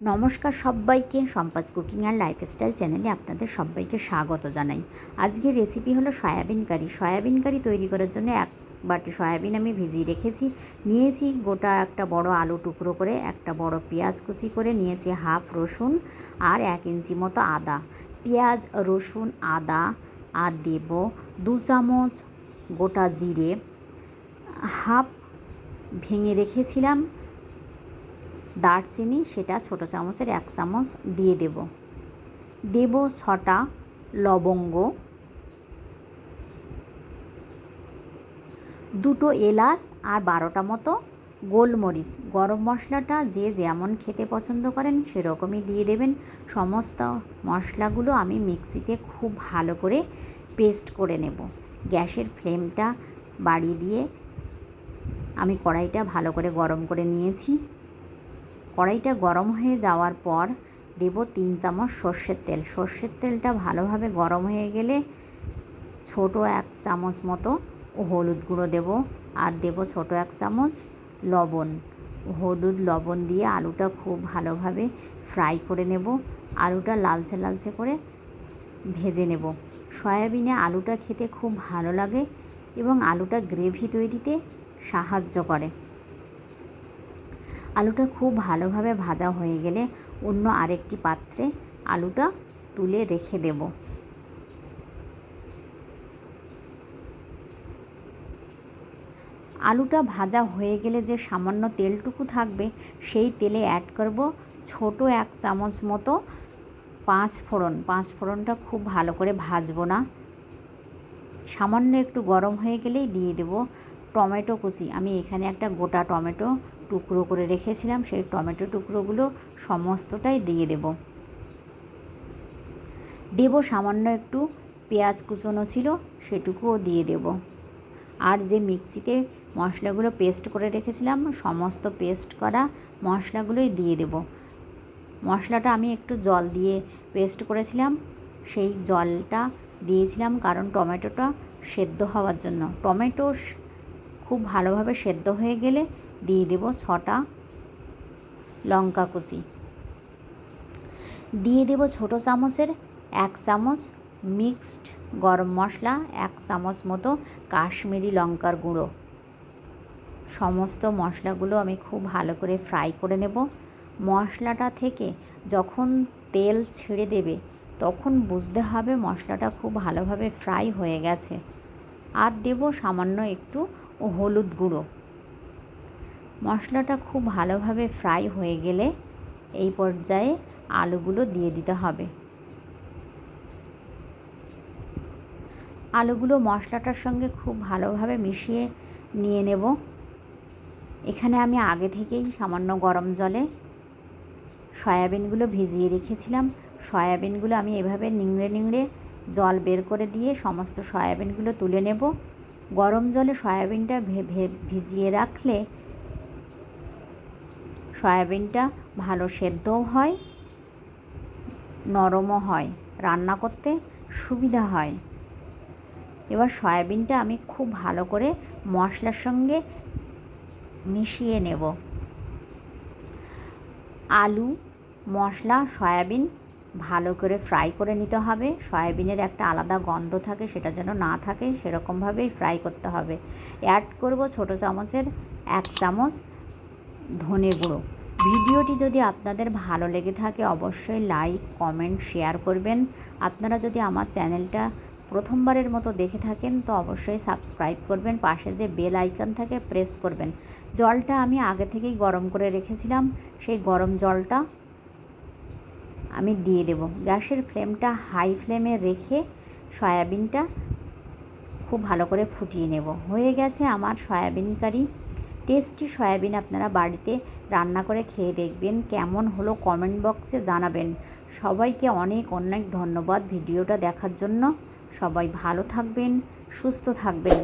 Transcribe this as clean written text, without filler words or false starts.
নমস্কার সবাইকে, সম্পাস cooking and lifestyle চ্যানেলে আপনাদের সবাইকে স্বাগত জানাই। আজকের রেসিপি হলো সয়াবিন কারি। সয়াবিন কারি তৈরি করার জন্য এক বাটি সয়াবিন আমি ভিজিয়ে রেখেছি। নিয়েছি গোটা একটা বড় আলু টুকরো করে, একটা বড় পেঁয়াজ কুচি করে নিয়েছি, হাফ রসুন আর 1 ইঞ্চি মতো আদা। পেঁয়াজ, রসুন, আদা আর দেব 2 চামচ গোটা জিরে, হাফ ভেঙে রেখেছিলাম দারচিনি, সেটা ছোটো চামচের 1 চামচ দিয়ে দেব 6টা লবঙ্গ, 2টো এলাচ আর 12টা মতো গোলমরিচ। গরম মশলাটা যে যেমন খেতে পছন্দ করেন সেরকমই দিয়ে দেবেন। সমস্ত মশলাগুলো আমি মিক্সিতে খুব ভালো করে পেস্ট করে নেব। গ্যাসের ফ্লেমটা বাড়িয়ে দিয়ে আমি কড়াইটা ভালো করে গরম করে নিয়েছি। কড়াইটা গরম হয়ে যাওয়ার পর দেব 3 চামচ সর্ষের তেল। সর্ষের তেলটা ভালোভাবে গরম হয়ে গেলে ছোট 1 চামচ মতো হলুদ গুঁড়ো দেব, আর দেব ছোট 1 চামচ লবণ। হলুদ লবণ দিয়ে আলুটা খুব ভালোভাবে ফ্রাই করে নেব। আলুটা লালচে লালচে করে ভেজে নেব। সয়াবিনে আলুটা খেতে খুব ভালো লাগে এবং আলুটা গ্রেভি তৈরিতে সাহায্য করে। আলুটা খুব ভালোভাবে ভাজা হয়ে গেলে অন্য আরেকটি পাত্রে আলুটা তুলে রেখে দেব। আলুটা ভাজা হয়ে গেলে যে সামান্য তেলটুকু থাকবে সেই তেলে অ্যাড করব ছোট 1 চামচ মতো 5 ফোড়ন। 5 ফোড়নটা খুব ভালো করে ভাজবো না, সামান্য একটু গরম হয়ে গেলেই দিয়ে দেব টমেটো কুচি। আমি এখানে একটা গোটা টমেটো টুকরো করে রেখেছিলাম, সেই টমেটো টুকরোগুলো সমস্তটাই দিয়ে দেব সামান্য একটু পেঁয়াজ কুচনো ছিল সেটুকুও দিয়ে দেব। আর যে মিক্সিতে মশলাগুলো পেস্ট করে রেখেছিলাম সমস্ত পেস্ট করা মশলাগুলোই দিয়ে দেব। মশলাটা আমি একটু জল দিয়ে পেস্ট করেছিলাম, সেই জলটা দিয়েছিলাম কারণ টমেটোটা সেদ্ধ হওয়ার জন্য। টমেটো খুব ভালোভাবে সেদ্ধ হয়ে গেলে দিয়ে দেব 6টা লঙ্কা কুচি। দিয়ে দেব ছোটো চামচের 1 চামচ মিক্সড গরম মশলা, 1 চামচ মতো কাশ্মীরি লঙ্কার গুঁড়ো। সমস্ত মশলাগুলো আমি খুব ভালো করে ফ্রাই করে নেব। মশলাটা থেকে যখন তেল ছেড়ে দেবে তখন বুঝতে হবে মশলাটা খুব ভালোভাবে ফ্রাই হয়ে গেছে। আর দেব সামান্য একটু হলুদ গুঁড়ো। মশলাটা খুব ভালোভাবে ফ্রাই হয়ে গেলে এই পর্যায়ে আলুগুলো দিয়ে দিতে হবে। আলুগুলো মশলাটার সঙ্গে খুব ভালোভাবে মিশিয়ে নিয়ে নেব। এখানে আমি আগে থেকেই সামান্য গরম জলে সয়াবিনগুলো ভিজিয়ে রেখেছিলাম। সয়াবিনগুলো আমি এভাবে নিংড়ে নিংড়ে জল বের করে দিয়ে সমস্ত সয়াবিনগুলো তুলে নেব। গরম জলে সয়াবিনটা ভিজিয়ে রাখলে সয়াবিনটা ভালো সেদ্ধও হয়, নরমও হয়, রান্না করতে সুবিধা হয়। এবার সয়াবিনটা আমি খুব ভালো করে মশলার সঙ্গে মিশিয়ে নেব। আলু, মশলা, সয়াবিন ভালো করে ফ্রাই করে নিতে হবে। সয়াবিনের একটা আলাদা গন্ধ থাকে, সেটা যেন না থাকে সেরকমভাবেই ফ্রাই করতে হবে। অ্যাড করব ছোটো চামচের 1 চামচ ধনে গুঁড়ো। ভিডিওটি যদি আপনাদের ভালো লেগে থাকে অবশ্যই লাইক, কমেন্ট, শেয়ার করবেন। আপনারা যদি আমার চ্যানেলটা প্রথমবারের মতো দেখে থাকেন তো অবশ্যই সাবস্ক্রাইব করবেন, পাশে যে বেল আইকন থাকে প্রেস করবেন। জলটা আমি আগে থেকেই গরম করে রেখেছিলাম, সেই গরম জলটা আমি দিয়ে দেব। গ্যাসের ফ্লেমটা হাই ফ্লেমে রেখে সয়াবিনটা খুব ভালো করে ফুটিয়ে নেব। হয়ে গেছে আমার সয়াবিন কারি। টেস্টি সয়াবিন আপনারা বাড়িতে রান্না করে খেয়ে দেখবেন, কেমন হলো কমেন্ট বক্সে জানাবেন। সবাইকে অনেক অনেক ধন্যবাদ ভিডিওটা দেখার জন্য। সবাই ভালো থাকবেন, সুস্থ থাকবেন।